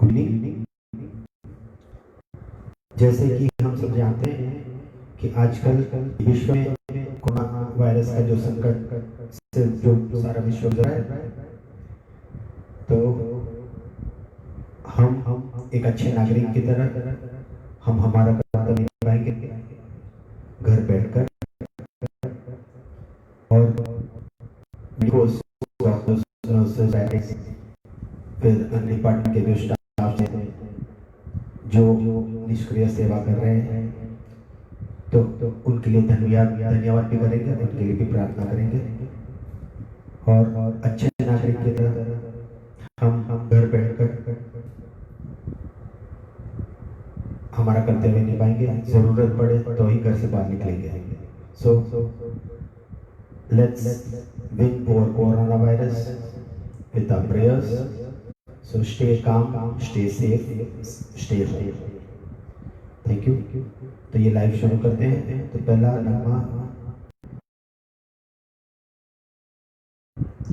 Good evening. जैसे कि हम सब जानते हैं कि आजकल विश्व में कोरोना वायरस का जो संकट से जो सारा विश्व गुजरा है, तो हम एक अच्छे नागरिक की तरह हम हमारा कर्तव्य निभाएंगे घर बैठकर, और फिर अन्य डिपार्टमेंट के जो स्टाफ हैं जो निष्क्रिय सेवा कर रहे हैं, तो उनके लिए धन्यवाद भी करेंगे, उनके लिए भी प्रार्थना करेंगे। और अच्छे नागरिक की तरह हम घर बैठकर हमारा कर्तव्य निभाएंगे, जरूरत पड़े तो ही घर से बाहर निकलेंगे। So let's win over corona virus with our prayers. So stay calm, stay safe, stay home. Thank you. तो ये लाइव शुरू करते हैं। तो पहला नगमा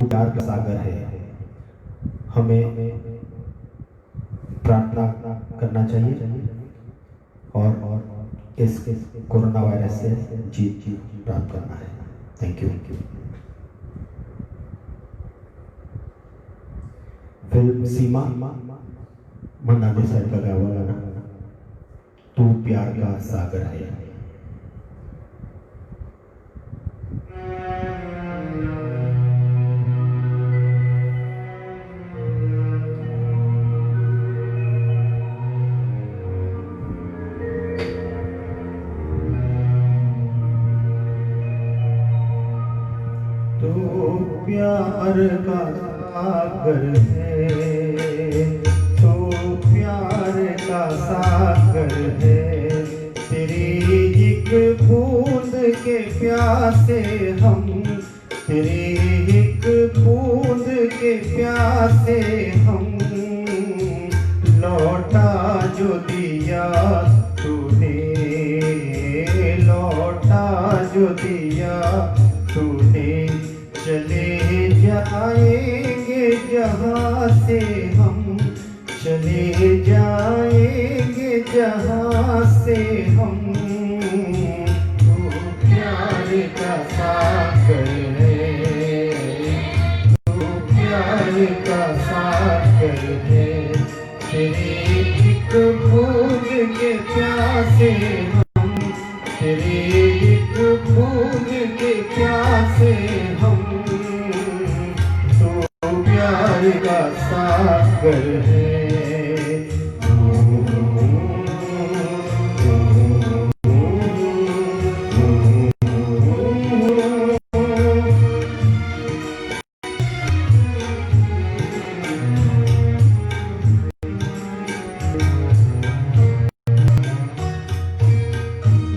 प्यार का सागर है, हमें प्रार्थना करना चाहिए और इस कोरोना वायरस से जीत प्राप्त करना है। Thank you. Film Seema Manna day साहब का गाया हुआ गाना तू प्यार का सागर है। तू प्यार का सागर है, तो प्यार का सागर है, तेरी एक बूंद के प्यासे हम, तेरी एक बूंद के प्यासे हम, लौटा जो दिया तूने, लौटा जो दिया तूने, चले जाएंगे जहाँ से हम, चले जाएंगे जहाँ से हम, तू प्यार का सागर है, तू प्यार का सागर है, तेरी एक बूंद के प्यासे हम, तेरी एक बूंद के प्यासे हम, प्यार का सागर है।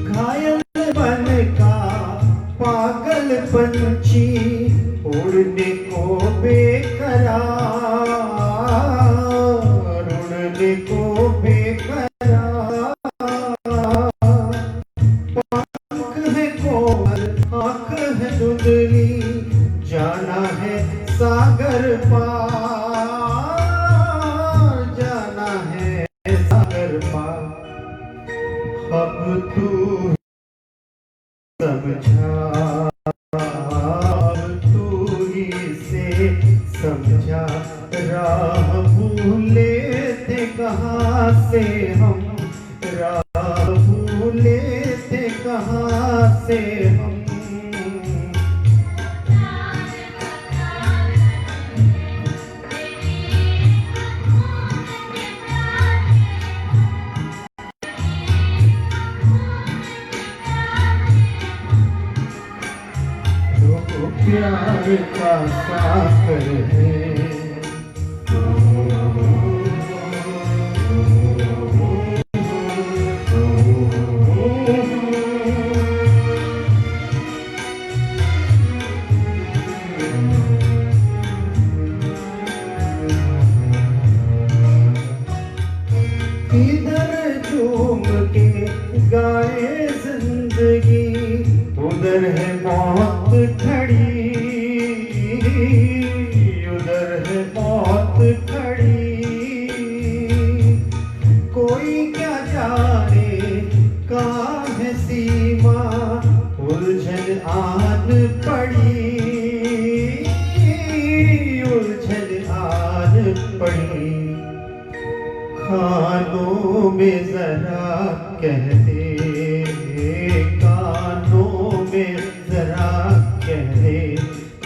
घायल मन का पागल पंछी उड़ने को बेकरार, उड़ने को बेकरार, पंख है कोमल आँख है धुंधली, जाना है सागर पार, जाना है सागर पार, अब तू समझा, समझा राह भूले थे कहाँ से हम, राह भूले थे कहाँ से हम, तो प्यार का सागर है। इधर झूम के गाए जिंदगी, उधर है मौत खड़ी, उधर है मौत खड़ी, पड़ी, खानों में जरा कह दे, कानों में जरा कह दे,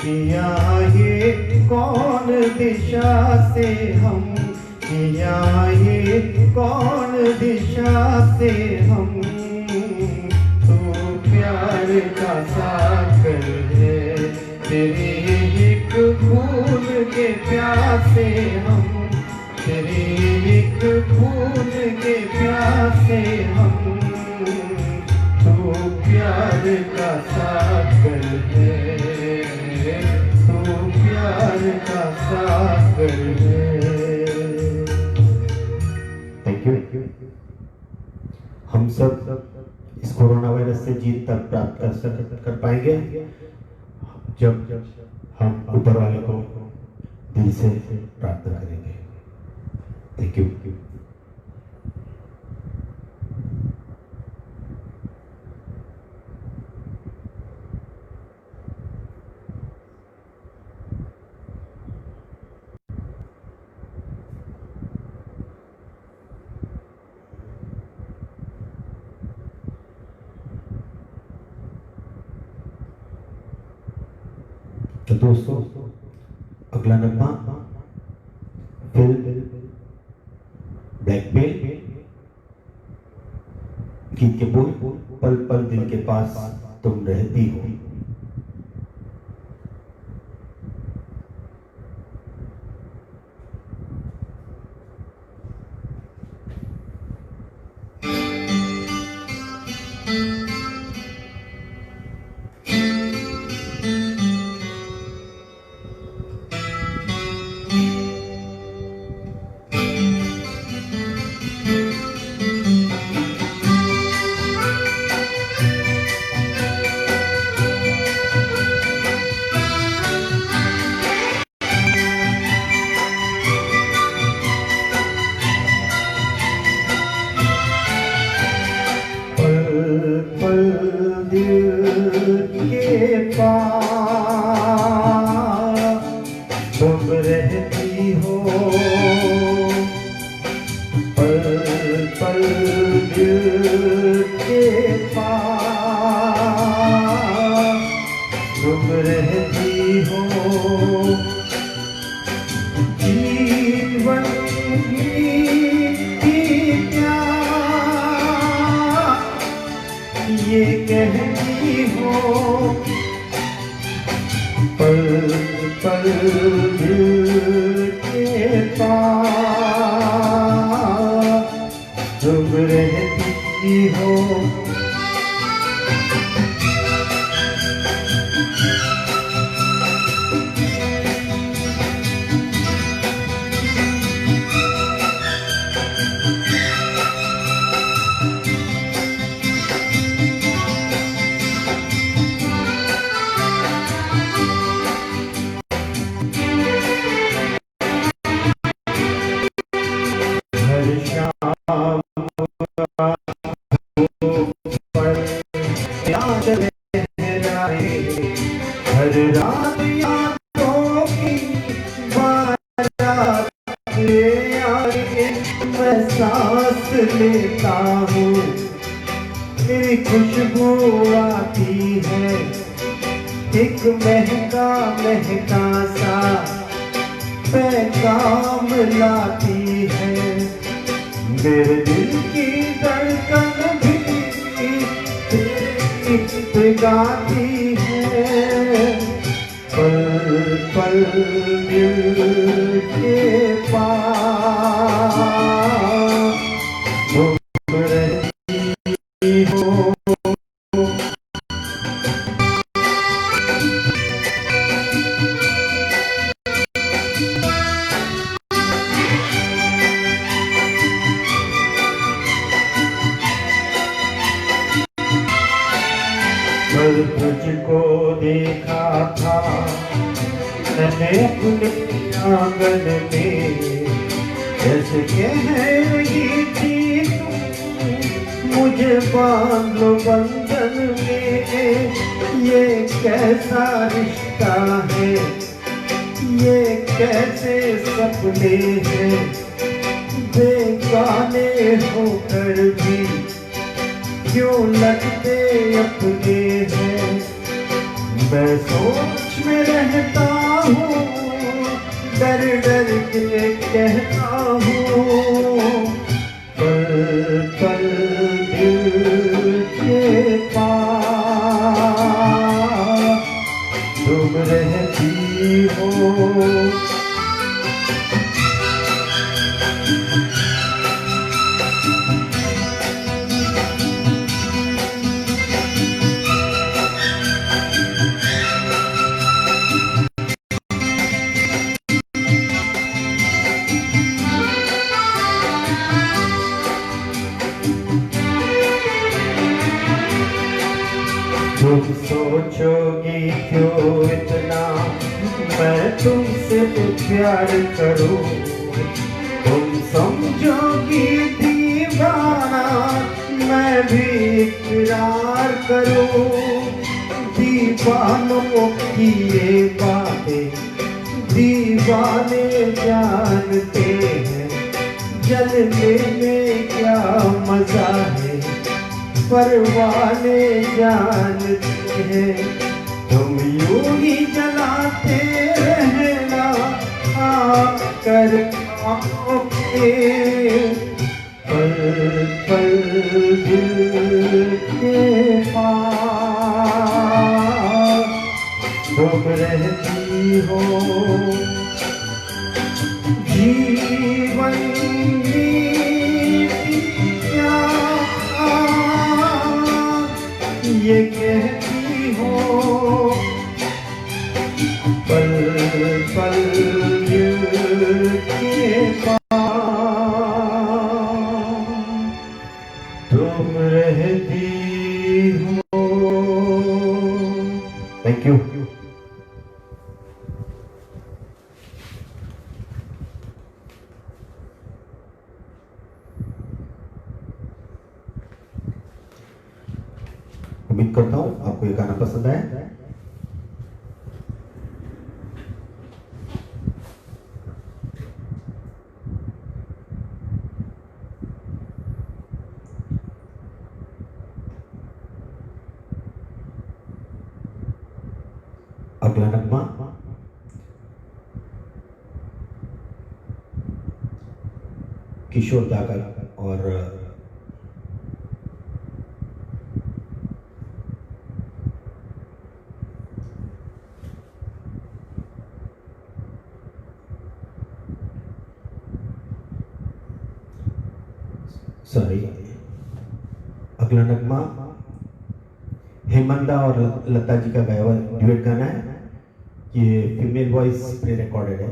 पिया ये कौन दिशा से हम, पिया ये कौन दिशा से हम, तू प्यार का सागर है, तेरे एक खून के प्यासे हम, तेरे एक खून के प्यासे हम, तू प्यार का सागर है, तू प्यार का सागर है। Thank you. हम सब इस कोरोना वायरस से जीत तक प्राप्त कर पाएंगे जब हम ऊपर वाले को दिल से प्रार्थना करेंगे। Thank you. तो दोस्तों, अगला नगमा फिल्म ब्लैकमेल, गीत के बोल, पल पल दिल के पास तुम रहती हो। तुम रहती हो, पल पल दिल के पास तुम रहती हो, जीवन की क्या ये कहती हो, पल पल दिल के पास तुम रहती हो। हर रात यादों की बारात ले आए, मैं सांस लेता हूँ, तेरी खुशबू आती है, एक महंगा महंगा सा पैगाम लाती है, मेरे दिल की धड़कन भी गाती है, पल पल दिल के पास तुम रहती हो। कल तुझको देखा था मैंने अपने आंगन में, जैसे कह रही थी मुझे बांध लो बंधन में, ये कैसा रिश्ता है, ये कैसे सपने हैं बेगाने होकर भी क्यों लगते अपने हैं। मैं सोच में रहता हूँ डर डर के कहता हूँ पल पल दिल के पास तुम रहती हो। तुम सोचोगी क्यों इतना मैं तुमसे प्यार करूं। तुम समझोगी दीवाना मैं भी इकरार करूं। दीवानों की ये बातें दीवाने जानते हैं। जलने में क्या मजा है परवाने जानते हैं। तुम यूं ही जलाते रहना आकर आँखों के पल पल दिल के पास तुम रहती हो। जीवन ये कहती हो पल पल दिल के पास तुम रहती हो। Thank you. उम्मीद करता हूं आपको ये गाना पसंद आया। अगला नगमा किशोर दा का और सॉरी अगला नगमा हेमंदा और लता जी का गाया हुआ ड्यूएट गाना है। ये फीमेल वॉइस प्री रिकॉर्डेड है।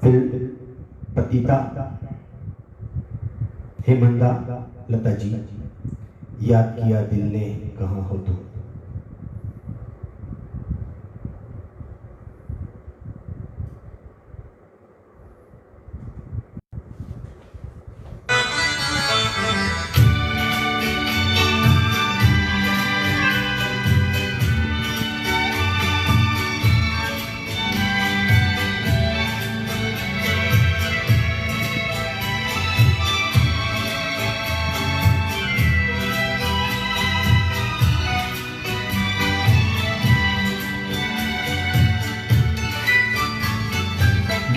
फिल्म पतिता हेमंदा लता जी। याद किया दिल ने कहाँ हो तुम।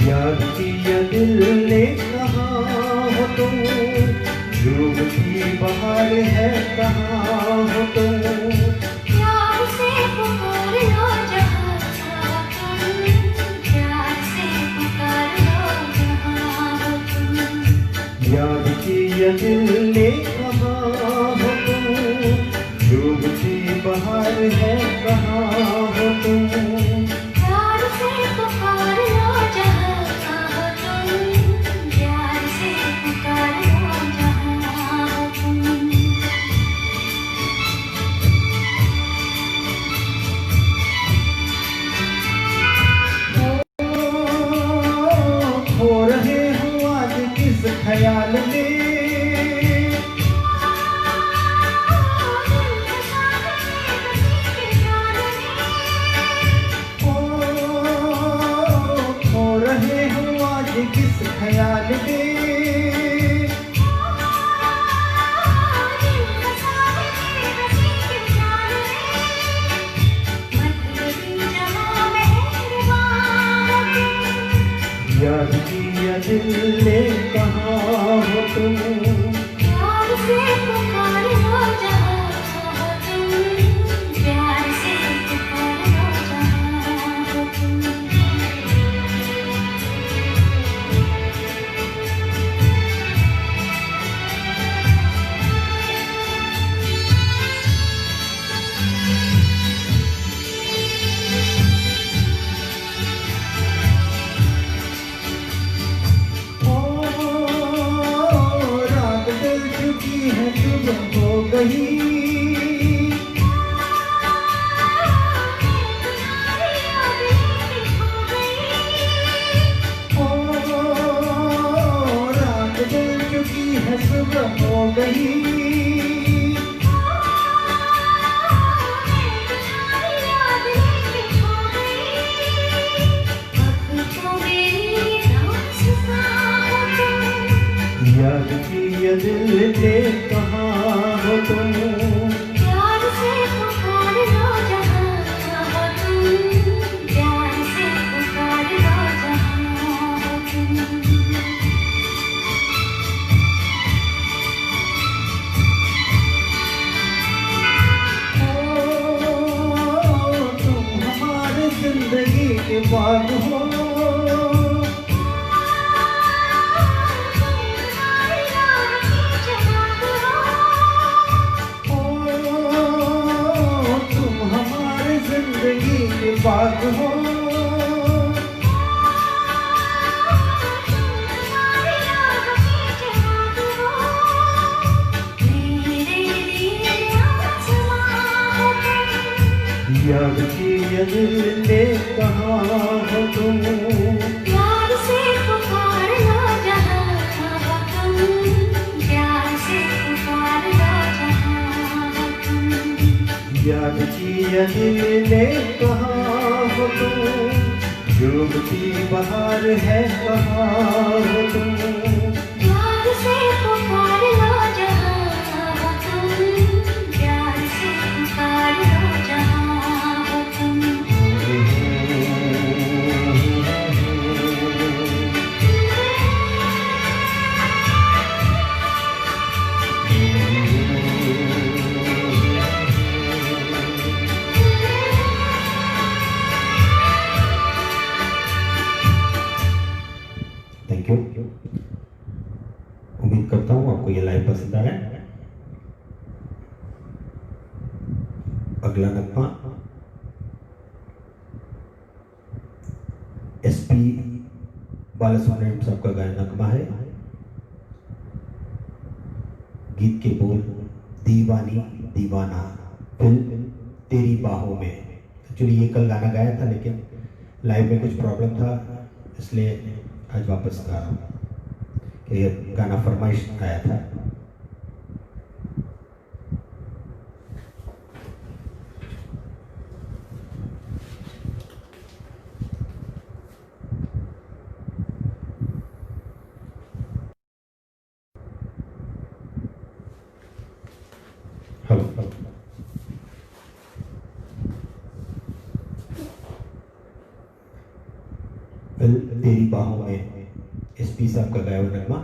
याद किया दिल ने कहाँ हो तुम। डूबती बहार है कहाँ हो तुम। प्यार से पुकार लो जहाँ तुम। प्यार से पुकार लो जहाँ हो तुम। याद किया दिल ने कहाँ हो तुम। डूबती बहार है कहाँ हो तुम। प्यार से पुकार लो जहाँ ख्याल में आज किस ख्याल में याद किया दिल ने कहाँ हो तुम प्यार से पुकार लो जहाँ हो तुम प्यार से पुकार लो जहाँ हो तुम रात डल चुकी है सुबह हो गई रात डल चुकी है सुबह हो गई याद किया दिल ने कहाँ हो तुम प्यार से पुकार लो जहाँ हो तुम प्यार से पुकार लो जहाँ हो तुम तुम हमारे जिंदगी के बाग हो तुम हमारे जिंदगी के बाग हो याद किया दिल ने कहाँ हो तुम प्यार से पुकार लो जहाँ हो तुम प्यार से पुकार लो जहाँ हो तुम याद किया दिल ने कहाँ हो तुम डूबती बहार है कहाँ हो तुम प्यार से पुकार लो जहाँ हो तुम प्यार से पुकार लो जहाँ हो तुम थैंक यू। उम्मीद करता हूँ आपको ये लाइव पसंद आ रहा है। अगला नगमा एसपी बालासुब्रमण्यम साहब का गायन नगमा है। गीत के बोल दीवानी दीवाना फिल्म तेरी बाहों में। एक्चुअली ये कल गाना गाया था लेकिन लाइव में कुछ प्रॉब्लम था इसलिए आज वापस गा रहा हूँ कि ये गाना फरमाइश आया था। हेलो फिल्म तेरी बाहों में एसपी साहब का गाया हुआ नगमा।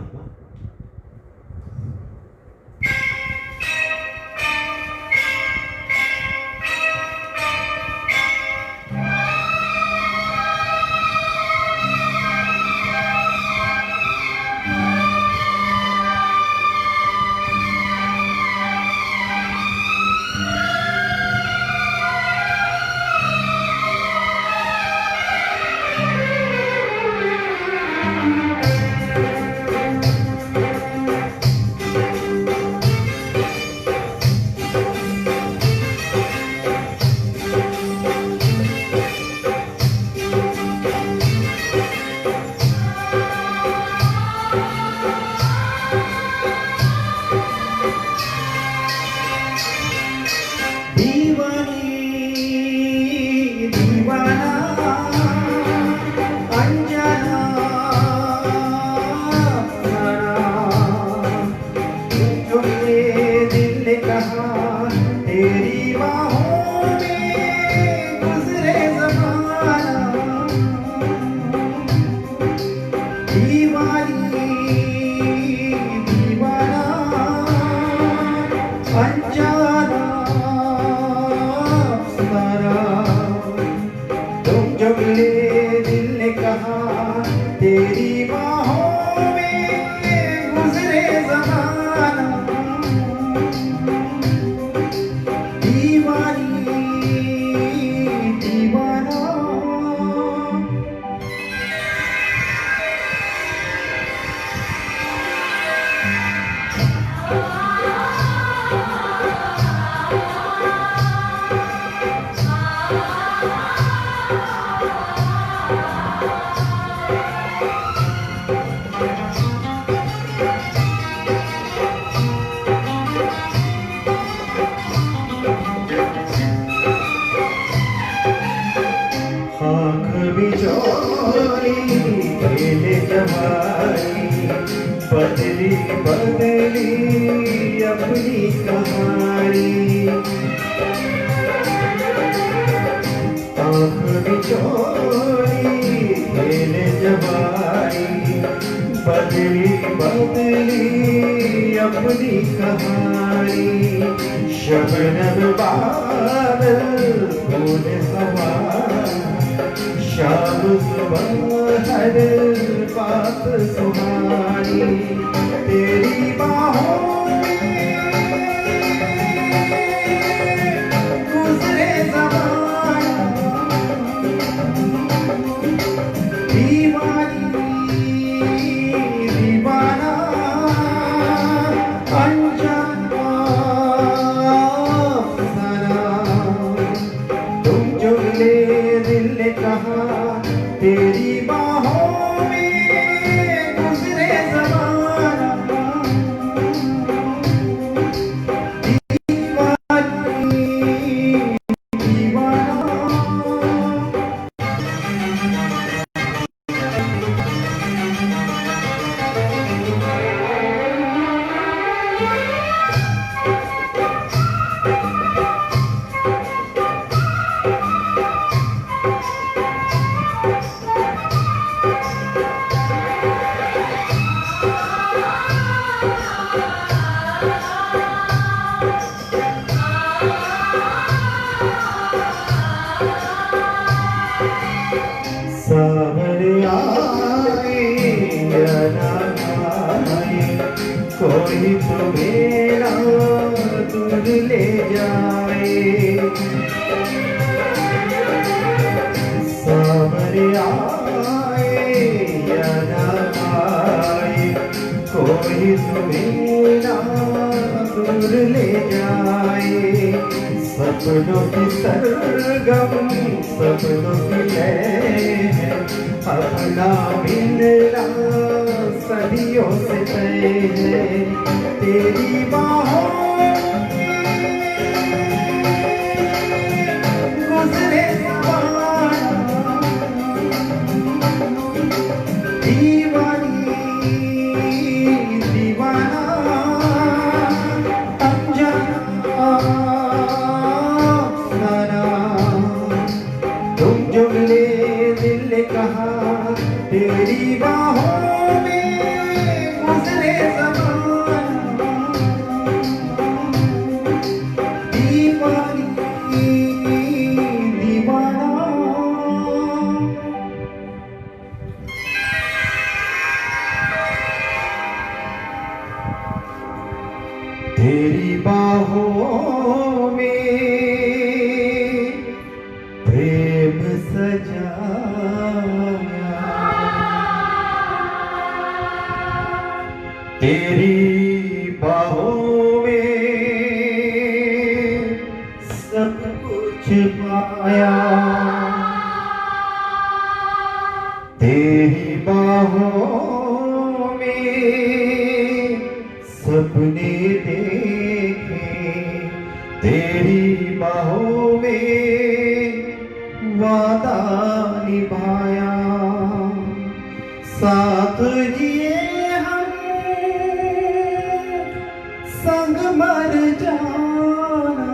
तेरी बाहों में गुजरे ज़माना, दीवानी दीवाना। आँख बिचौली खेले जवानी, बदली बदली अपनी कहानी। आँख बिचौली खेले जवानी, बदली बदली अपनी कहानी। शबनम बादल फूल हवा, शाम सुबह हर बात सुहानी। तेरी बाहों में गुजरे ज़माना, दीवानी दीवाना। अनजाना अफसाना, तुम जो मिले दिल ने कहा, तेरी बाहों में गुजरे ज़माना, दीवानी दीवाना। सामने आए या ना आए, कोई तुम्हें ना दूर ले जाए। सामने आए या ना आए, कोई तुम्हें ना दूर ले जाए। सपनों की सरगम सपनों की लय है, अपना मिलना सदियों से तय है। तेरी बाहों में गुजरे ज़माना, दीवानी दीवाना। अनजाना अफसाना, तुम जो मिले दिल ने कहा, तेरी बाहों में गुजरे ज़माना, दीवानी दीवाना। तेरी बाहों में प्रेम सजाया, तेरी बाहों में सब कुछ पाया। तेरी बाहों में सपने देखे, तेरी बाहों में वादा निभाया। साथ जिए हम संग मर जाना,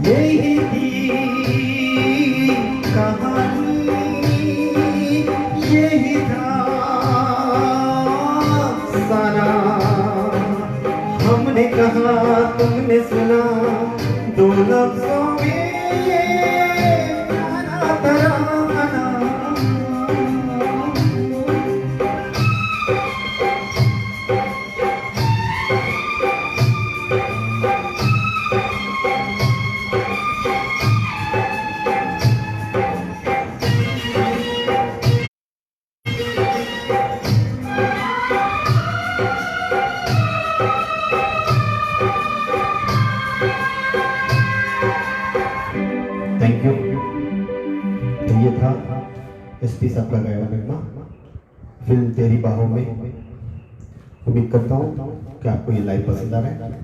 यही थी कहानी, यही था मैंने कहा तुमने सुना, दो लफ्जों में प्यारा तराना। Thank you. तो ये था एसपी साहब का गाया हुआ नगमा फिल्म तेरी बाहों में। उम्मीद करता हूँ कि आपको ये लाइव पसंद आ रहा है।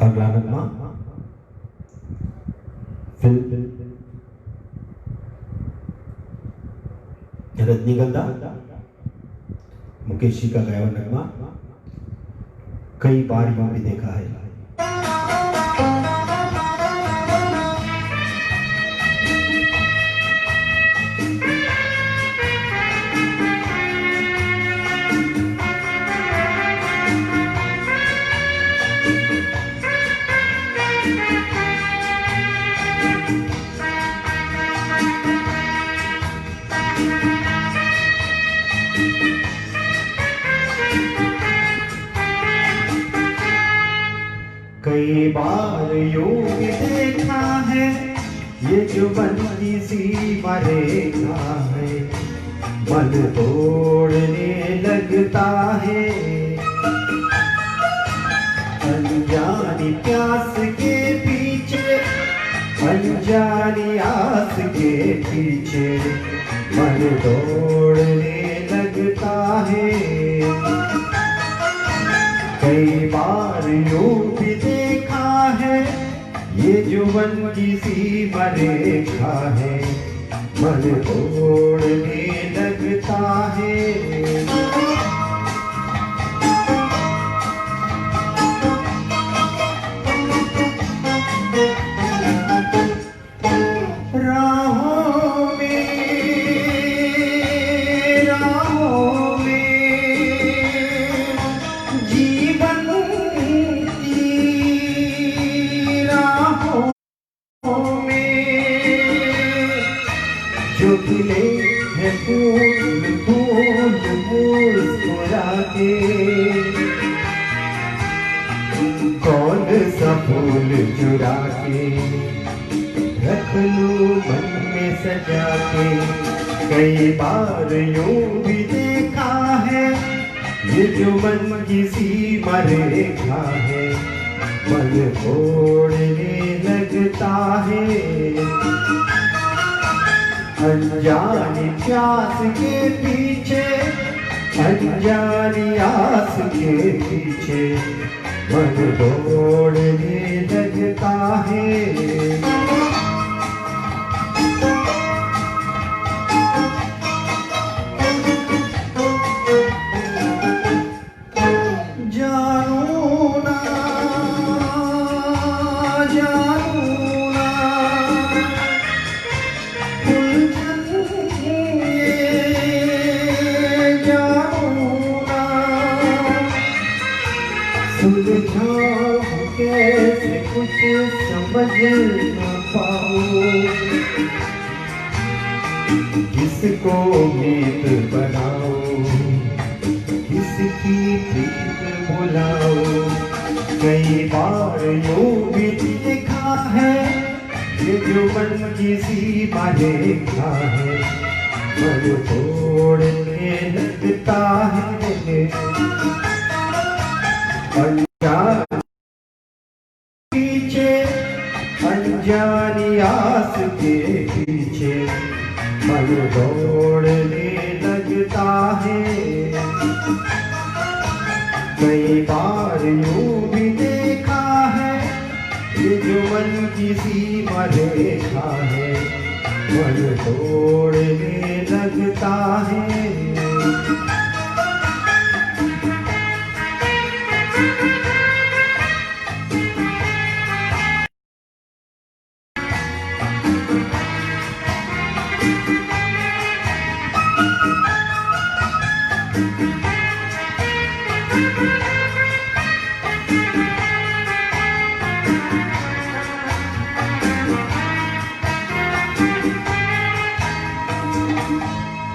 अगला नगमा फिल्म रजनीगंधा, मुकेश जी का गाया हुआ नगमा कई बार यूं भी देखा है। कई बार यूं भी देखा है, ये जो बनती सीमा रेखा है, मन तोड़ने लगता है। अनजानी प्यास के पीछे, अनजानी आस के पीछे, मन तोड़ने लगता है। कई बार यूं भी देखा है, ये जुबन की सीमा रेखा है, मन तोड़ने लगता है। जो खिले है फूल फूल मुस्कुरा के, कौन सा फूल चुरा के रख लूं मन में सजा के। कई बार यूं भी देखा है, ये जो मन की सीमा रेखा है, मन तोड़ने लगता है। अनजानी प्यास के पीछे, अनजानी आस के पीछे, मन तोड़ने लगता है। सुलझाऊं कैसे कुछ समझ न पाऊं, किसको मीत बनाऊं, किसकी प्रीत बुलाऊं। कई बार यूं भी देखा है, ये जो मन की सीमा रेखा है, मन तोड़ने लगता है। अनजानी पीछे, अनजानी आस के पीछे, मन दौड़ने लगता है। कई बार यूं भी देखा है, ये जो जीवन की सीमा रेखा है, मन तोड़ने लगता है।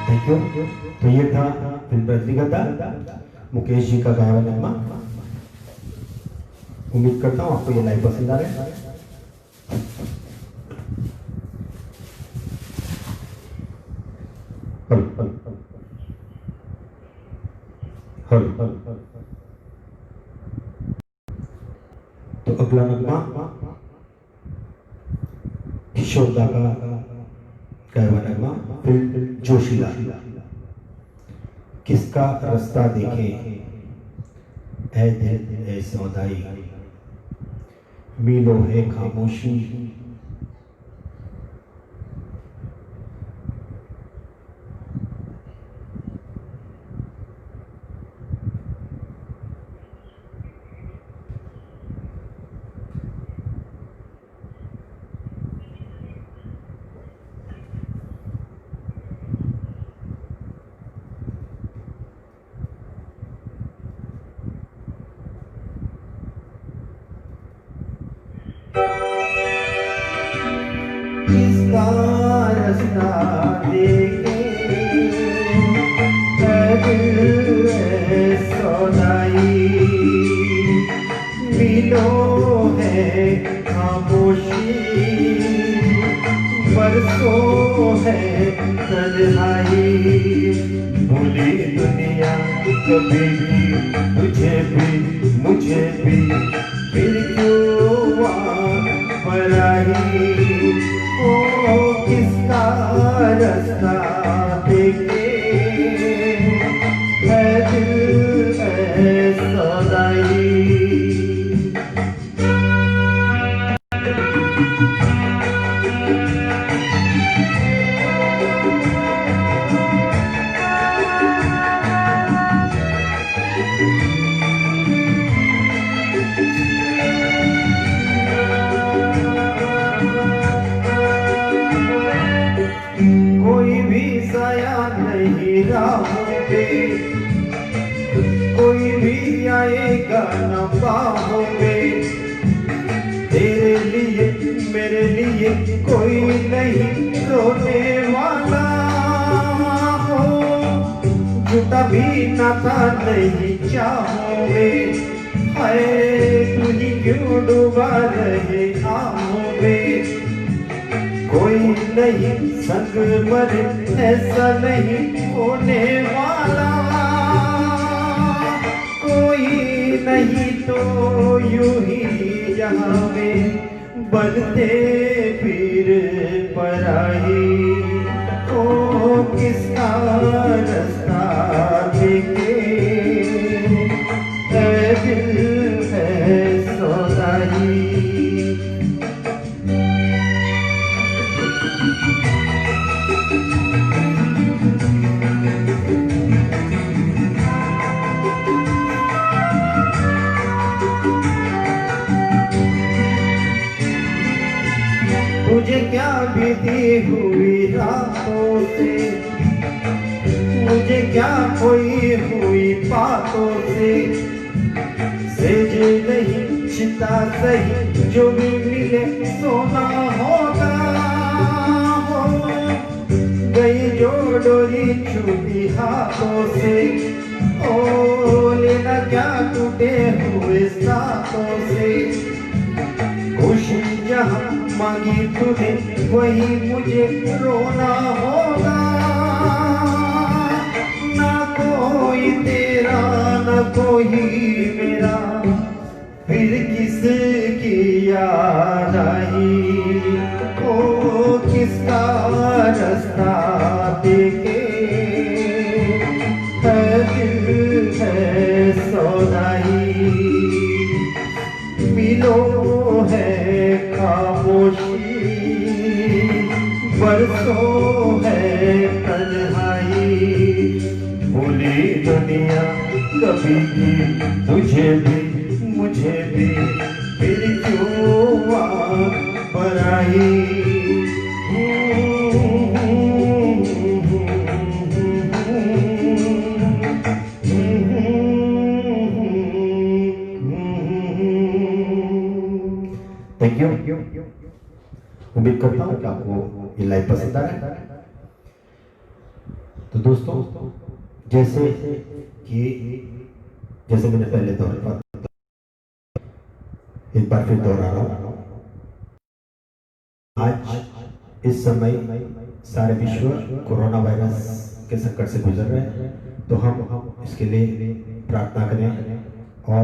Thank you. तो ये था फिल्म रजनीगंधा, मुकेश जी का गाया हुआ नगमा। उम्मीद करता हूँ आपको ये लाइव पसंद आ रहा है। हल हल हल हल हल। तो अगला नगमा किशोरदा का गाया हुआ नगमा, फिल्म जोशीला। किसका रास्ता देखे ऐ दिल ऐ सौदाई, मीलों है खामोशी। किसका रास्ता देखे ऐ दिल ऐ सौदाई, मिलो है खामोशी, बरसों है तन्हाई। भूली दुनिया कभी भी मुझे भी, फिर क्यों पराई। ओ किसका रास्ता देखे ऐ दिल ऐ सौदाई। कोई भी साया नहीं राहों पे, कोई भी आएगा न बाहों में। तेरे लिए मेरे लिए कोई नहीं रोने वाला हो, झूठा भी नाता नहीं चाहोगे। हाय तू ही क्यों डूबा रहे आहों में। कोई नहीं संग मरे ऐसा नहीं होने वाला, कोई नहीं तो यूं ही यहाँ में बनते फिर पराई। ओ किसका रास्ता देखे ऐ दिल है सौदाई। मुझे क्या बीती हुई रातों से, मुझे क्या खोई हुई बातों से। सेज नहीं चिता सही जो भी मिले सोना होगा हो। गई जो डोरी छूटी हाथों से, ओ लेना क्या टूटे हुए साथों से। खुशी जहाँ मांगी तूने वही मुझे रोना होगा। ना कोई तेरा न कोई मेरा, फिर किसकी याद आई। ओ किसका रास्ता देखे है दिल है सौदाई। मिलो है बरसों है तन्हाई, भूली दुनिया कभी की तुझे भी मुझे भी, फिर क्यों आग बराई। Thank you. उम्मीद करता हूँ कि आपको ये लाइव पसंद आ रहा है। तो दोस्तों जैसे मैंने पहले दोहराया, एक बार फिर दोहरा रहा हूँ, आज इस समय सारे विश्व कोरोना वायरस के संकट से गुजर रहे हैं, तो हम इसके लिए प्रार्थना करें और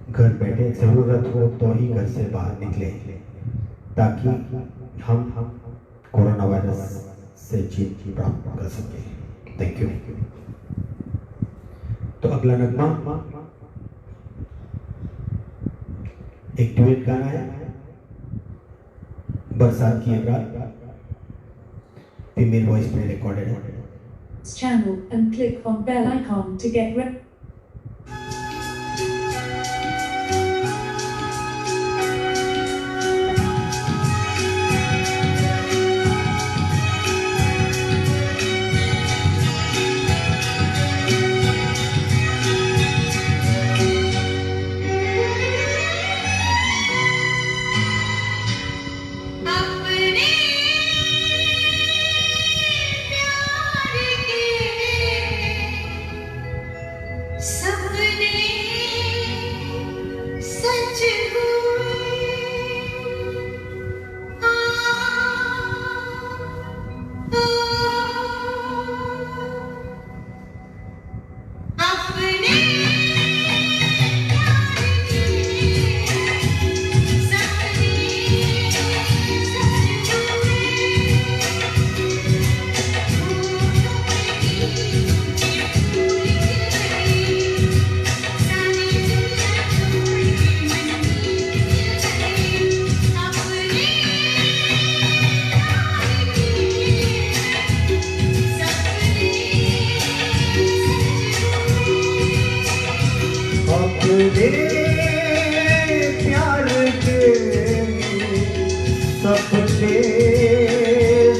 घर बैठे, जरूरत हो तो ही घर से बाहर निकले, ताकि हम कोरोना वायरस से जीत प्राप्त कर सके। Thank you. तो अगला नगमा एक ड्यूएट गाना है, बरसात की एक रात, फीमेल वॉइस में रिकॉर्डेड है। Channel and click on bell icon to get अपने प्यार के सपने सच हुए, अपने अपने प्यार के सपने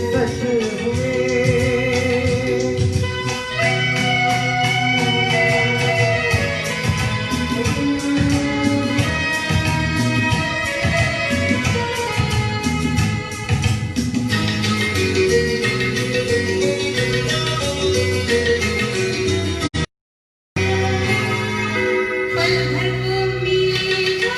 सच हुए, पल भर को मिले जो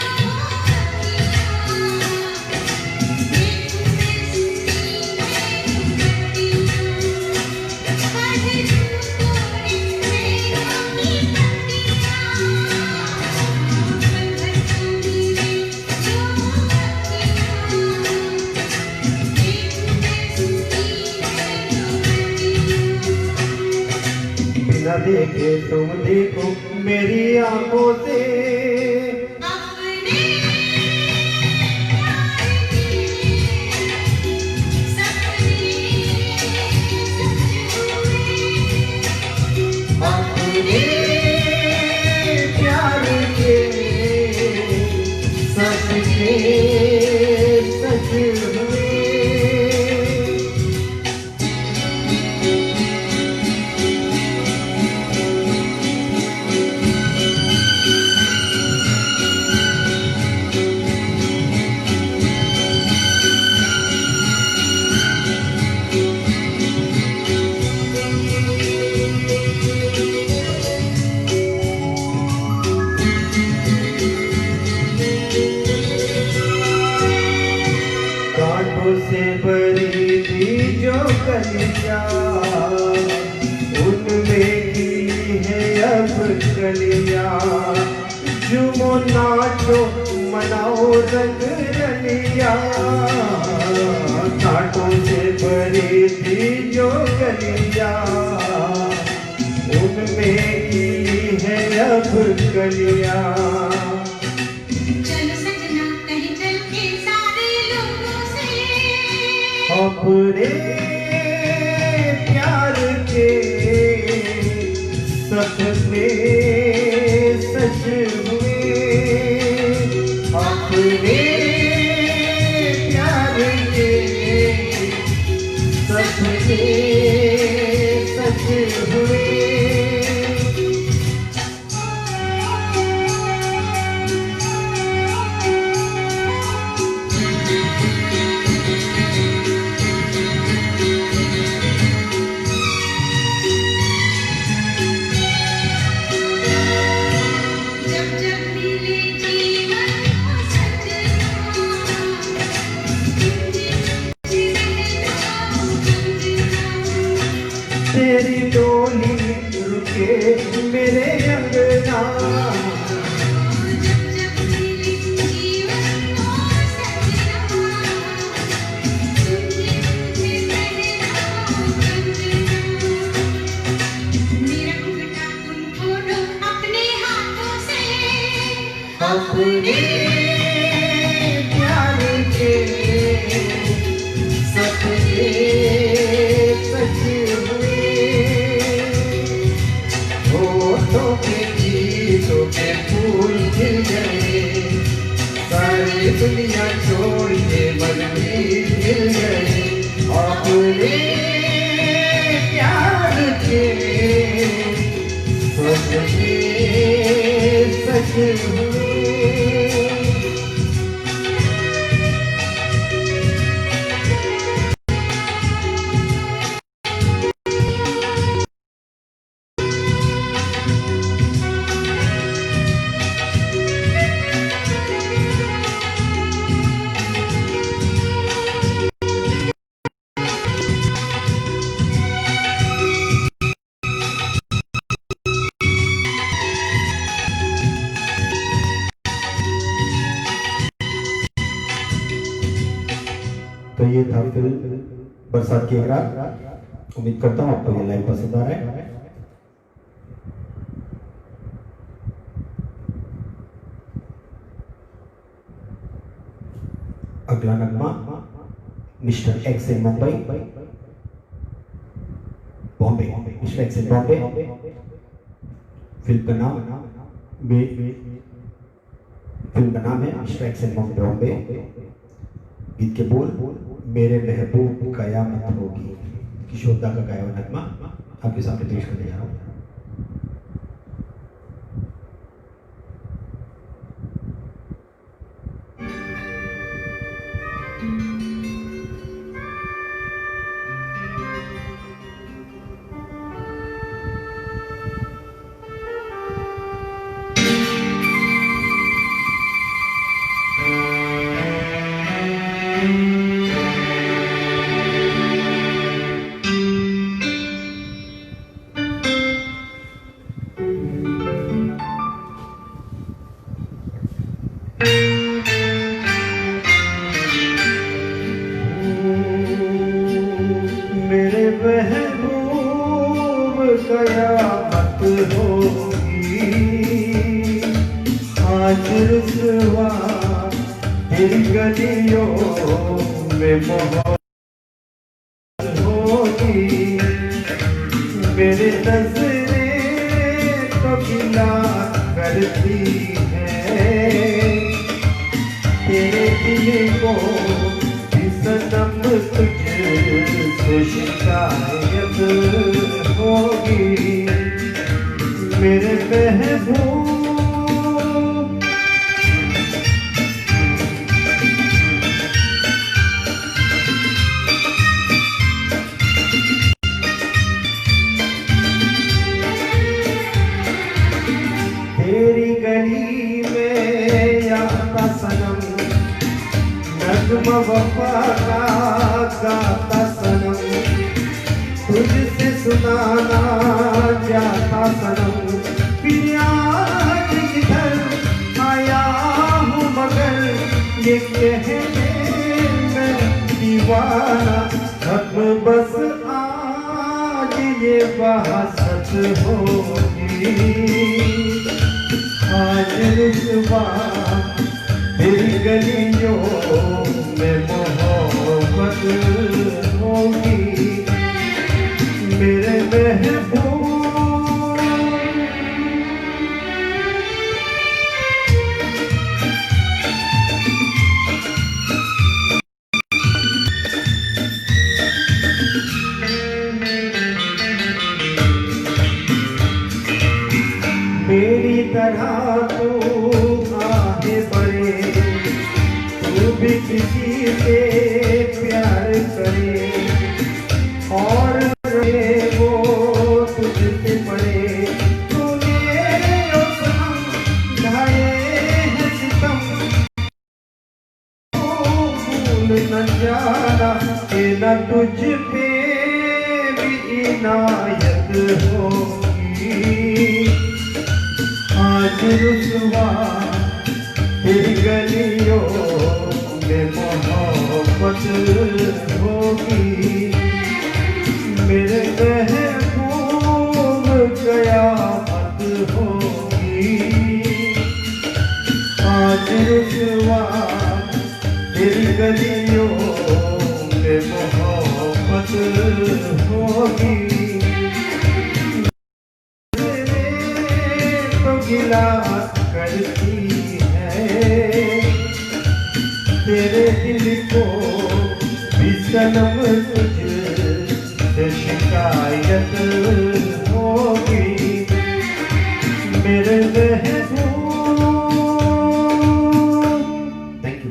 बिना देखे तुम देखो मेरी आंखों से, अपने सपने अपने प्यार के सपने सच हुए। कांटों से भरी थी जो कलियां, उनमें खिली है अब कलियां, झूमो नाचो मनाओ रंग रलियां। कांटों से भरी थी जो कलियां, उनमें खिली है अब कलियां। चलो सजना कहीं चल के सारे लोगों से अपने प्यार के सपने सच हुए, अपने प्यार के सपने सच हुए। तेरी डोली रुके मेरे अंगना, अपने प्यार के सपने सच हुए। होठों के गीतों के फूल खिल गए, सारी दुनिया छोड़ के मन भी मिल गए। अपने प्यार के सपने सच हुए। तो ये था फिल्म बरसात की एक रात। उम्मीद करता हूँ आपको ये लाइव पसंद आ रहा है। अगला नगमा मिस्टर एक्स इन मुंबई बॉम्बे, मिस्टर एक्स इन बॉम्बे। फिल्म का नाम है मिस्टर एक्स इन बॉम्बे। गीत के बोल मेरे महबूब कयामत होगी, किशोर दा का गाया हुआ नगमा आपके सामने पेश करने जा रहा हूँ। मेरे महबूब कयामत होगी, आज रुसवा तेरी गलियों में मोहब्बत होगी। मेरे नजरें तो गिला करती है, तेरे दिल को सनम तुझसे शिकायत होगी। मेरे महबूब तेरी गली में आता सनम, नगमा वफा का गाता सनम, तुझसे सुनाना चाहता सनम। फिर आज इधर आया हूँ मगर ये कहने में दीवाना, अब बस आज ये बहसत होगी। आज रुसवा तेरी गलियों में मोहब्बत किसी से प्यार करे और रहे वो तुझसे पड़े, तूने ओ सनम ढाए हैं सितम, भूल न जाना कि न तुझ पे भी इनायत होगी। आज रुसवा तेरी गलियों में मोहब्बत होगी, मेरे महबूब कयामत होगी। आज रुसवा तेरी गलियों में मोहब्बत होगी, तो गिला करती है तेरे दिल को भी सनम, तुझसे शिकायत होगी, मेरे महबूब। Thank you.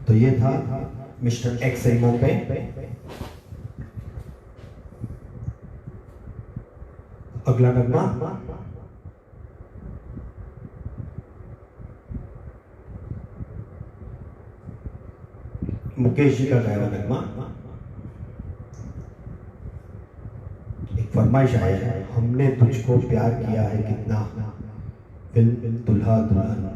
तो ये था मिस्टर एक्स सलमान पे। अगला नगमा मुकेश जी का गाया हुआ नगमा। एक फरमाइश आया है, हमने तुझको प्यार किया है कितना, फिल्म दुल्हा दुल्हन।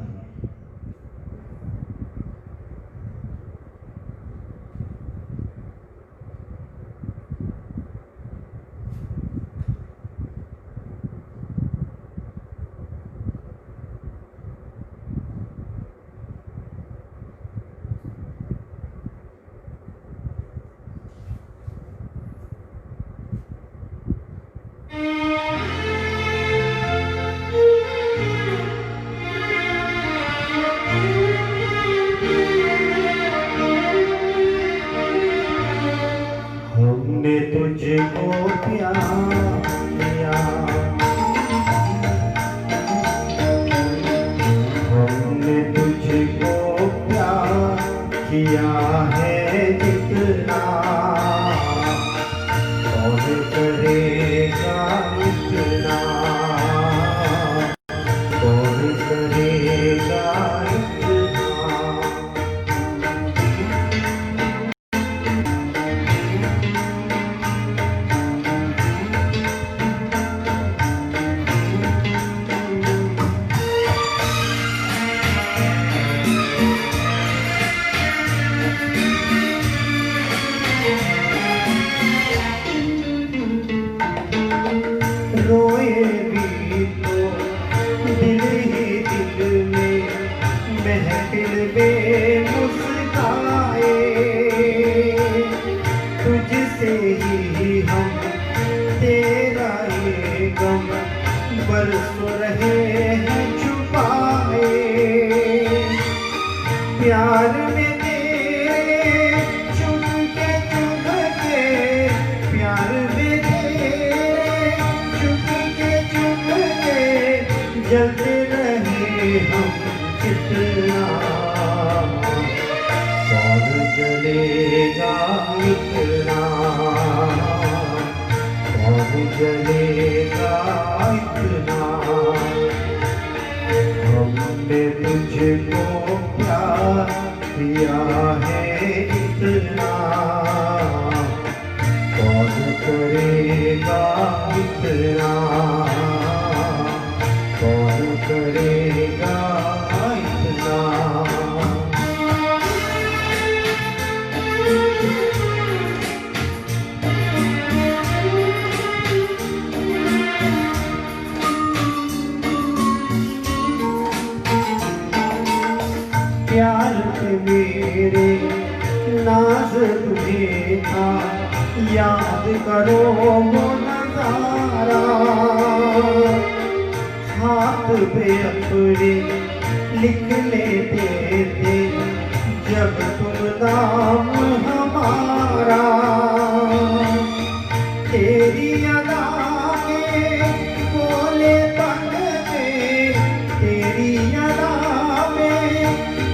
हमने तुझको प्यार किया, हमने तुझको प्यार किया है जितना, कौन करेगा इतना, कौन करेगा इतना। रोए भी तो दिल ही दिल में, महफिल में मुस्काए, तुझसे ही हम तेरा ये गम बरसों रहे हैं छुपाए। प्यार में तेरे चुभ के प्यार में तेरे चुभ के जलते रहे हम कितना, कौन जलेगा इतना, कौन जलेगा इतना। हमने तुझको प्यार किया है इतना, कौन करेगा इतना, कौन करेगा इतना। प्यार से मेरे नाज तुझे था, याद करो वो नजारा, हाथ पे अपने लिख लेते थे जब तुम नाम हमारा। तेरी अदा के बोले पन में, तेरी अदा में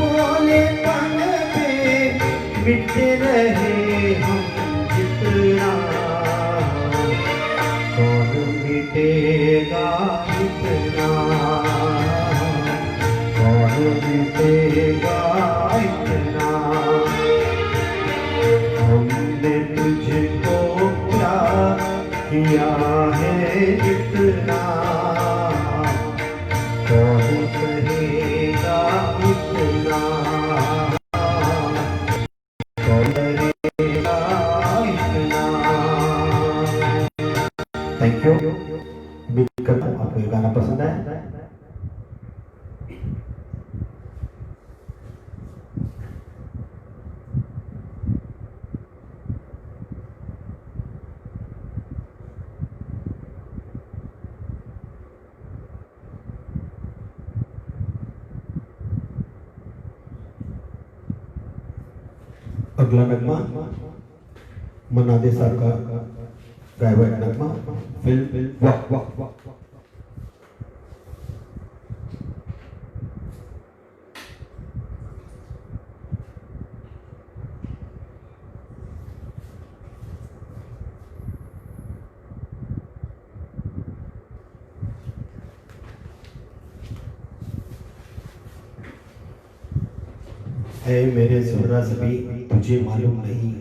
बोले पन में मिटते रहे हम जितना। कौन मिटेगा इतना, कौन मिटेगा इतना। हमने तुझको प्यार किया है इतना, कौन करेगा इतना, कौन करेगा इतना। Thank you. उम्मीद करता हूँ आपको ये गाना पसंद आया। अगला नगमा मन्ना दे साहब का गाया हुआ नगमा फिल्म वाह वाह वाह। है मेरे ज़ोरा ज़बी तुझे मालूम नहीं,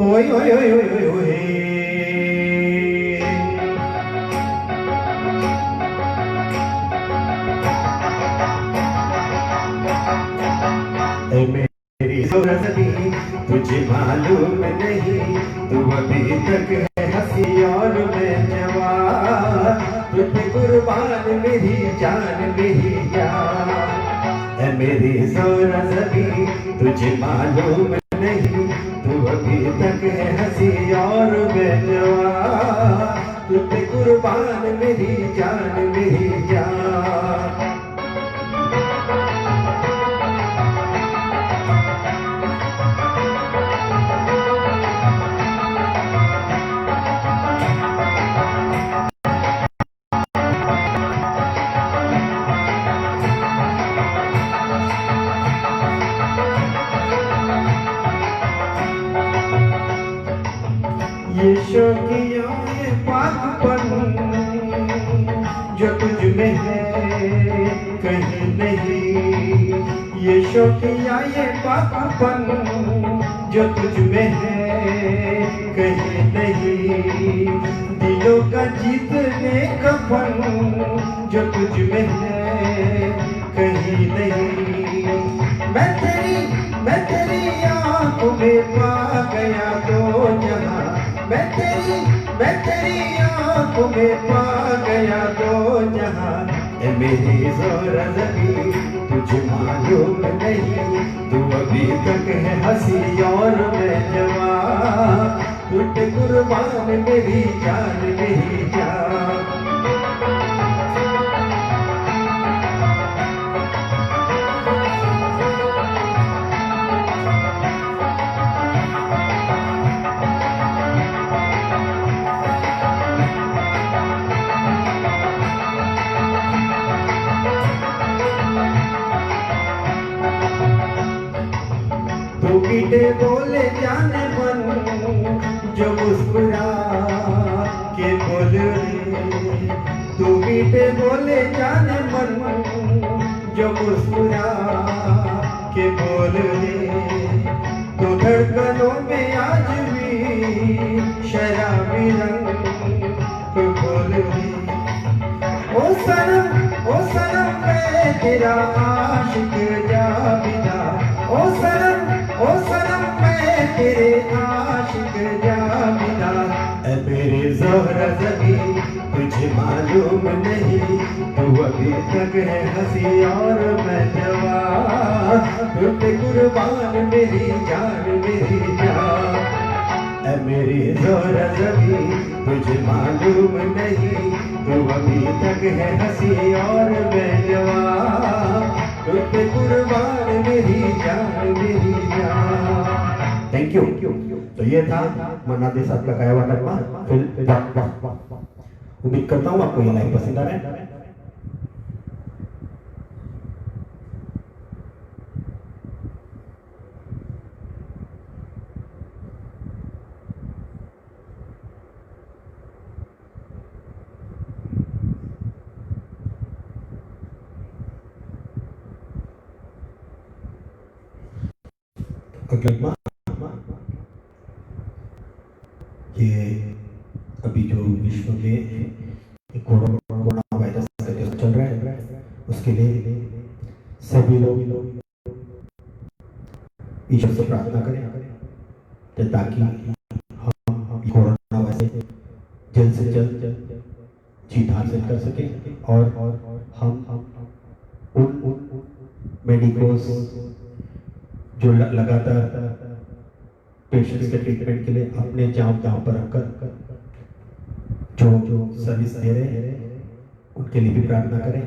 ओए ओए ओए ओए ओए ऐ मेरी ज़ोरा ज़बी तुझे मालूम नहीं, तू अभी तक है हंसी और मैं जवान, तुझ पे कुर्बान मेरी जान मेरी जान। ऐ मेरी ज़ोरा ज़बी तुझे मालूम नहीं, तू अभी तक है हंसी और मैं जवान, तुझ पे कुर्बान मेरी जान मेरी जान। ये शौकिया ये पागलपन जो तुझ में है कहीं नहीं, ये शौकिया ये पापन जो तुझ में है कहीं नहीं, दिलों का जीतने का फन जो तुझ में है कहीं नहीं। मैं तेरी आंखों में पा गया तो जहां, मैं तेरी आंखों में पा गया तो जहां। ए मेरी ज़ोरा ज़बी तुझे मालूम नहीं, तू अभी तक है हंसी और मैं जवान, टूट कुर्बान मेरी जान मेरी जान। तू मीठे बोले जाने मन जो मुस्कुरा के बोल रे, तू मीठे बोले जाने मन जो मुस्कुरा के बोल रे। तो धड़कनों में आज भी शराबी रंग बोल रे। ओ सनम मैं तेरा आशिक जाबिदा, ओ सनम मैं तेरे आशिक जाबिदा। ऐ मेरे ज़ोहरा ज़बी तुझे मालूम नहीं, तू अभी तक है हंसी और मैं जवान, तू पे कुर्बान मेरी जान मेरी जान। ऐ मेरी ज़ोहरा ज़बी तुझे मालूम नहीं, तू अभी तक है हंसी और मैं जवान, तू पे कुर्बान मेरी जान मेरी जान। Thank you. तो ये था मन्ना दे साहब का गाया हुआ नगमा फिल्म वाह वाह वाह। उम्मीद करता हूँ आपको ये लाइन पसंद आ रहा है। अगला ये अभी जो विश्व में कोरोना वायरस का जो चल रहा है उसके लिए सभी लोग ईश्वर से प्रार्थना करें ताकि हम कोरोना वायरस जल्द से जल्द जीत हासिल कर सकें और हम उन मेडिकोस जो लगातार पेशेंट्स के ट्रीटमेंट के लिए अपने जान पर रखकर जो सर्विस दे रहे हैं उनके लिए भी प्रार्थना करें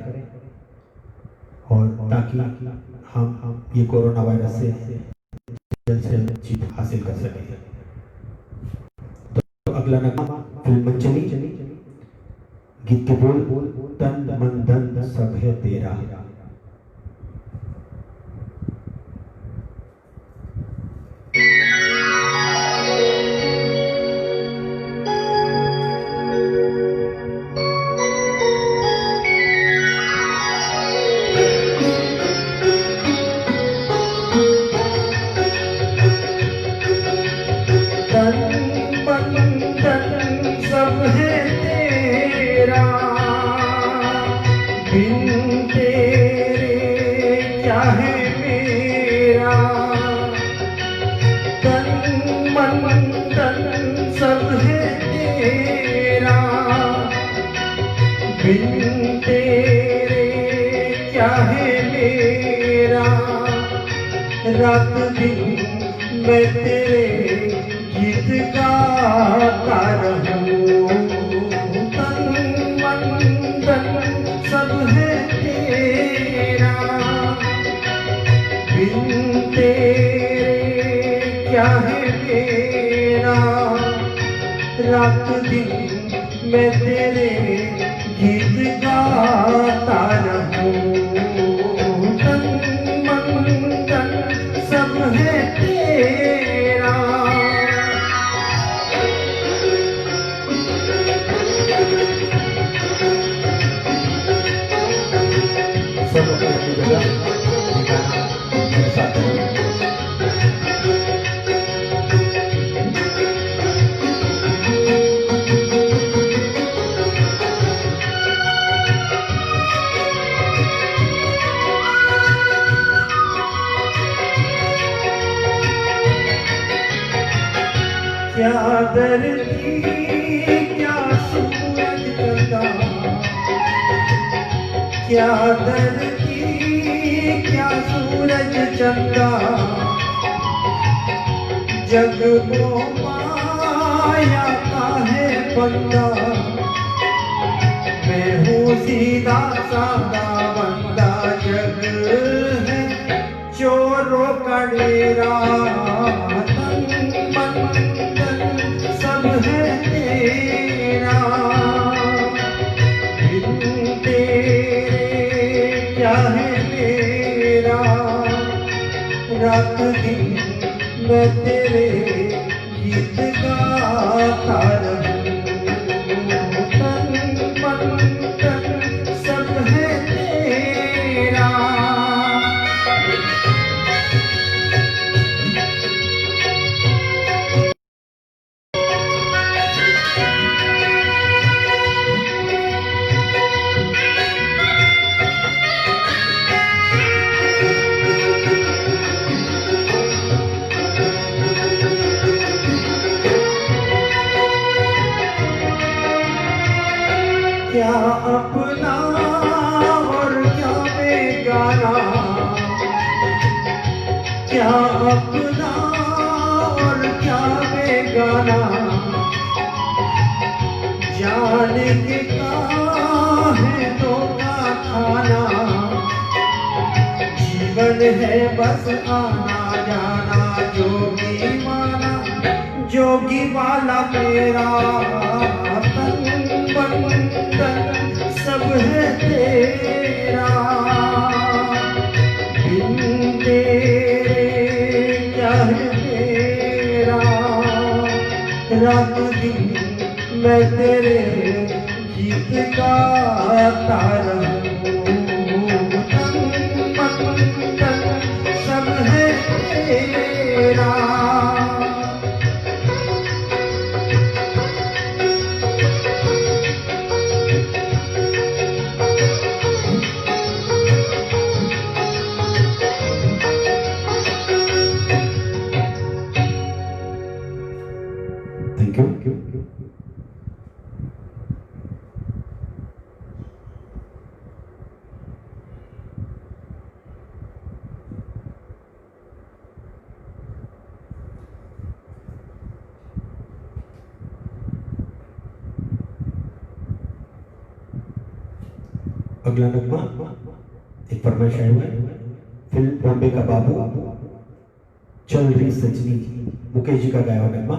और ताकि हम ये कोरोना वायरस से जल्द से जल्द जीत हासिल कर सकें। तो अगला नगमा फिल्म मंचली, गीत के बोल तन मन धन सब है तेरा। सब है तेरा, बिन तेरे क्या है मेरा। तन मन धन सब है तेरा, बिन तेरे क्या है मेरा। रात दिन मैं तेरे गीत गाता रहूं, तन मन धन सब है तेरा, बिन तेरे क्या है मेरा। रात दिन मैं तेरे गीत गाता रहूं, तन मन धन सब है तेरा। सब अपनी जगह धरती क्या सूरज चंदा, क्या धरती क्या सूरज चंदा, जग को माया का है बंदा। मैं हूँ सीधा साधा बंदा, जग है चोरों का डेरा। तन मन धन सब है तेरा, बिन तेरे क्या है मेरा। रात दिन मैं तेरे गीत गाता रहूं। तन मन धन सब है तेरा। क्या अपना और क्या बेगाना, क्या अपना और क्या बेगाना। जान के काहे धोखा खाना, जीवन है बस आना जाना। जोगी माना जोगी वाला तेरा, तन मन धन सब है तेरा। बिन तेरे क्या है मेरा। रात दिन मैं तेरे गीत गाता रहूं। तन मन धन सब है तेरा। Thank you. अगला नगमा एक फरमाइश आई है, फिल्म बॉम्बे का बाबू, चल रही सजनी, मुकेश जी का गाया हुआ नगमा।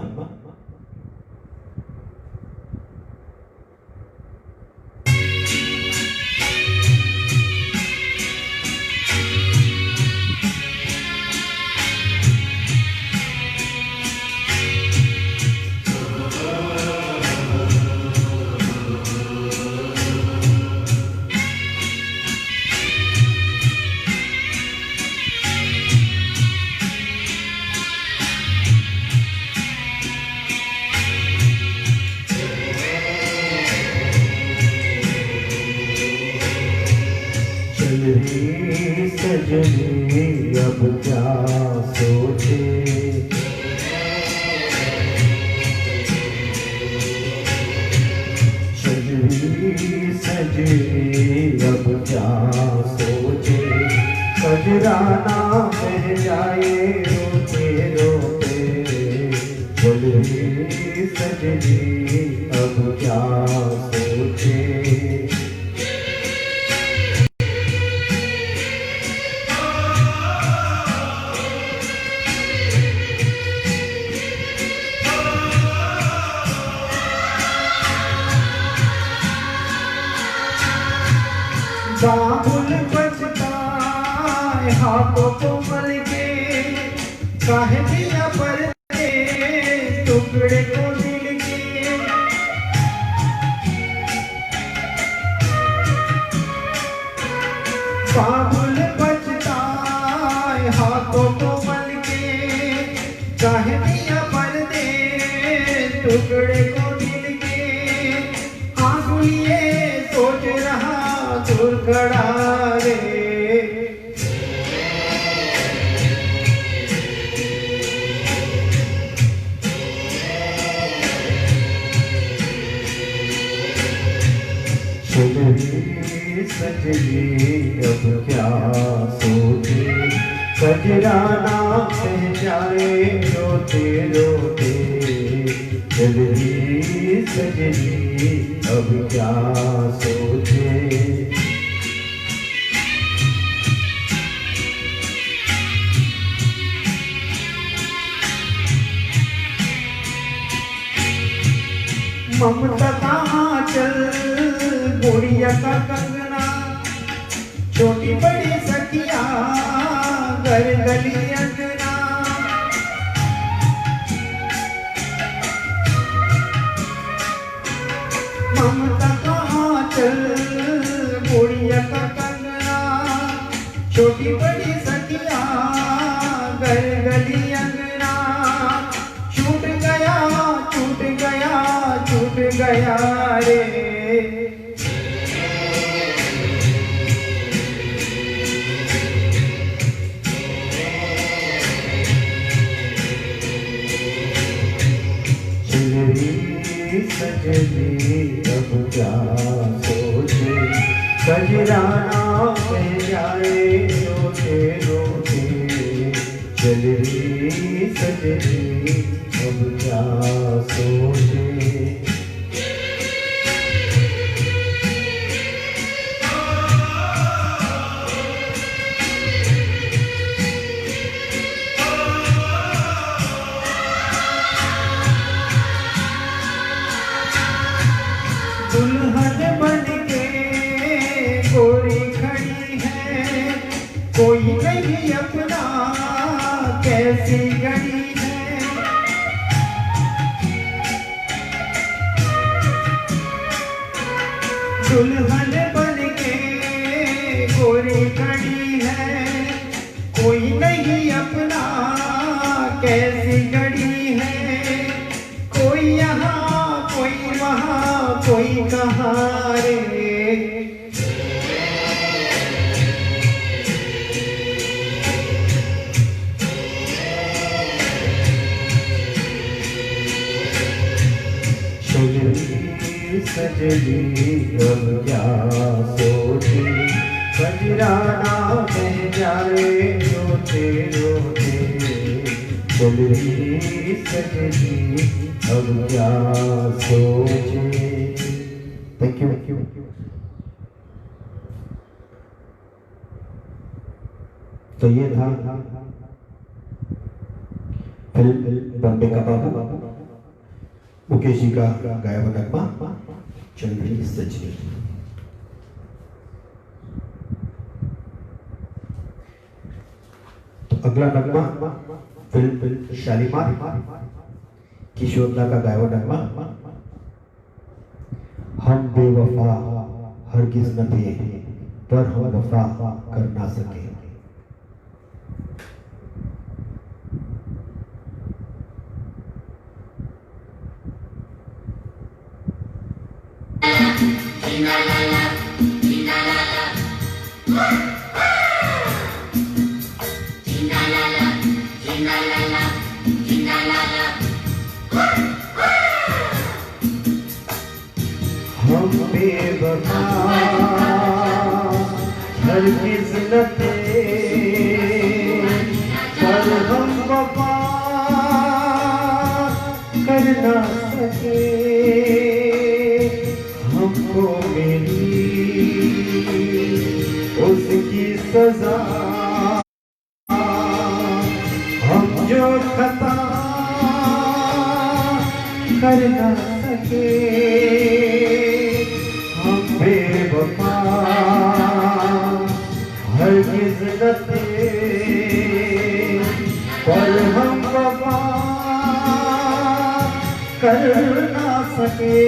सजनी अब क्या सोचे, सजनी अब क्या सोचे। कजराना बह जाए रोते रोते, बोली सजनी अब क्या सोचे। बाबुल बचताए हाथों को मल के, काहे दिया परते टुकड़े को दिल के। बाबुल बचताए हाथों को मल के, काहे दिया परते टुकड़े को दिल के। आंसू लिए सोच रहा दूर खड़ा रे, सजनी अब क्या सोचे, सजराना कह जाए रोते रोते, चलनी सजनी अब क्या सोचे। ममता कहाँ चल गुड़िया का कंगना, छोटी बड़ी सखिया घर गली अंगना। ममता कहाँ चल गुड़िया का कंगना, छोटी बड़ी सखिया घर गली अंगना। छूट गया छूट गया छूट गया रे, सजनी अब क्या सोचे, सजराना कह जाए रोते रोते, चलनी सजनी अब क्या सोचे। दुल्हन बन के गोरी खड़ी है, कोई नहीं अपना कैसी घड़ी है। दुल्हन बन के गोरी खड़ी है, कोई नहीं अपना कैसी घड़ी है। कोई यहाँ कोई वहाँ कोई कहाँ रे, सजनी अब क्या सोचे, सजराना कह जाए रोते रोते, चलनी सजनी अब क्या सोचे। Thank you. तो ये था फिल्म बॉम्बे का बाबू मुकेश जी का गाया हुआ नगमा चलनी सजनी। तो अगला नगमा फिल्म शालीमार किशोरदा का गाया हुआ नगमा हम बेवफा हरगिज न थे पर हम वफा कर ना सके। हम बेवफा हरगिज न थे पर हम वफा कर ना सके। हमको मिली उसकी सजा, हम जो खता कर ना सके। हम बेवफा हरगिज न थे पर हम वफा कर ना सके।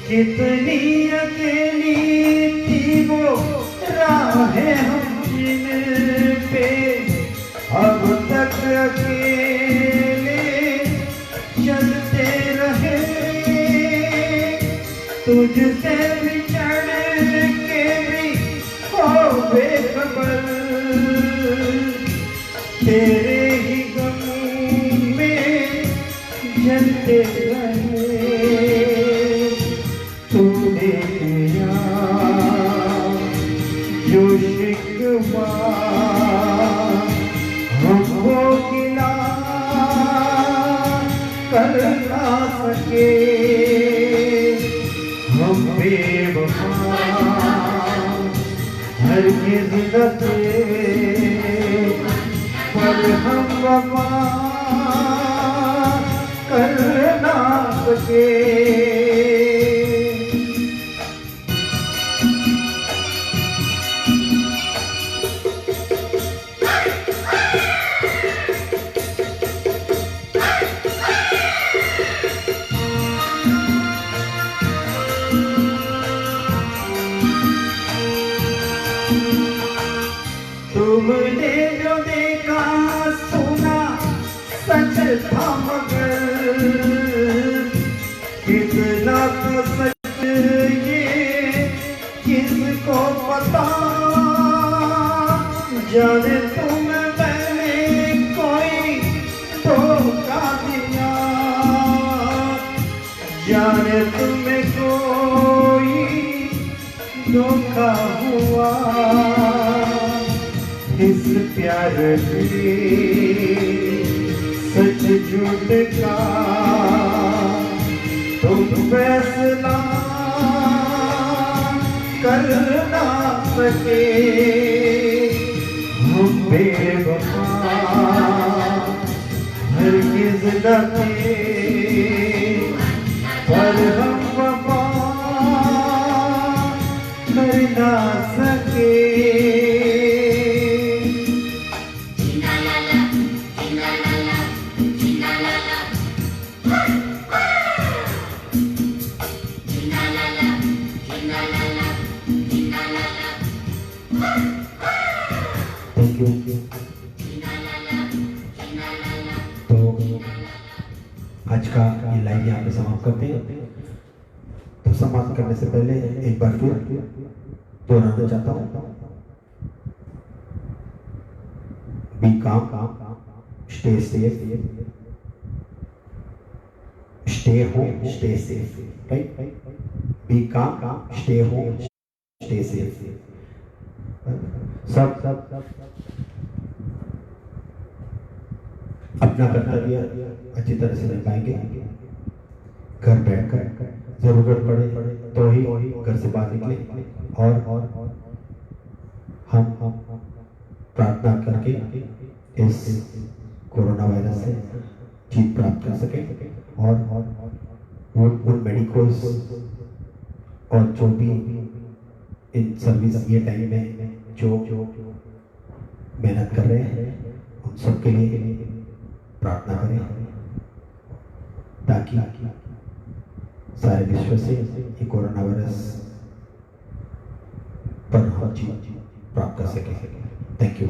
कितनी अकेली थी वो राहें हम जिन पे अब तक अकेले चलते रहे। तुझसे बिछड़ के भी हो बेखबर, तेरे ही गम में जलते रहे। तूने किया जो शिकवा हमको गिला कर ना सके। हम बेवफा हरगिज़ न थे, पर हम वफा कर ना सके। तुमने जो देखा सुना सच था, मगर कितना तो सच ये किसको पता। जाने तुम मैंने कोई धोखा दिया, जाने तुम्हें कोई धोखा हुआ। इस प्यार के सच झूठ का तुम फैसला कर ना सके। हम बेवफा हरगिज़ न थे, पर हम वफा कर ना सके। Thank you. तो आज का ये लाइव यहाँ पे समाप्त करते हैं। तो समाप्त करने से पहले एक बार फिर दोहराना चाहता हूँ, be calm, stay safe, stay home, stay safe, right. Be calm, stay home, stay safe. सब अपना कर्तव्य अच्छी तरह से निभाएंगे। घर बैठकर जरूरत पड़े तो ही घर से बाहर निकले, और हम प्रार्थना करके इस कोरोना वायरस से जीत प्राप्त कर सके। और उन मेडिकल्स और जो भी इन सर्विस ये टाइम में जो मेहनत कर रहे हैं, उन सबके लिए प्रार्थना करें, ताकि सारे विश्व से ये कोरोना वायरस पर हम जीत प्राप्त कर सके। Thank you.